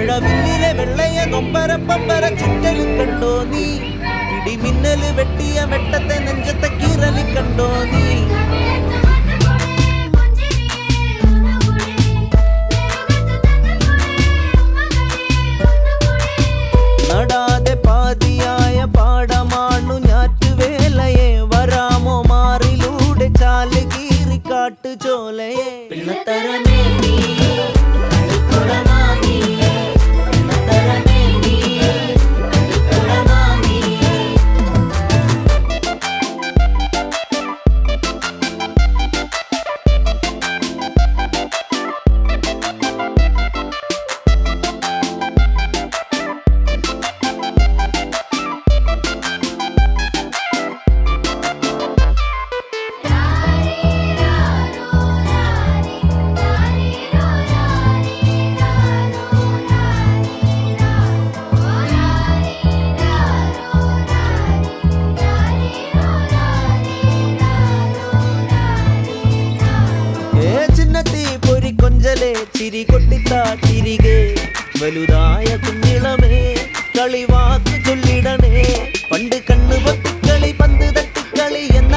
മഴവില്ലിലെ വെള്ളയ നൊമ്പരപ്പമ്പര ചുറ്റലും കണ്ടോ നീ ഇടിമിന്നല് വെട്ടിയ വെട്ടത്തെ നെഞ്ചത്തെ കീറലി കണ്ടോ നീ നടാതെ പാതിയായ പാടമാണു ഞാറ്റുവേലയെ വരാമോ മാറിലൂടെ ചാല് കീറി കാട്ടുചോലയെ പിള്ളത്തരമേ നീ കളിക്കുടമാനീ പിള്ളത്തരമേ നീ കളിക്കുടമാനീ കൊഞ്ചലെ ചിരി കൊട്ടിത്താ തിരികെ വലുതായ കുഞ്ഞിളമേ കളിവാക്ക് ചൊല്ലിടണേ പണ്ട് കണ്ണു പൊത്തിക്കളി പന്ത് തട്ടിക്കളി എന്ന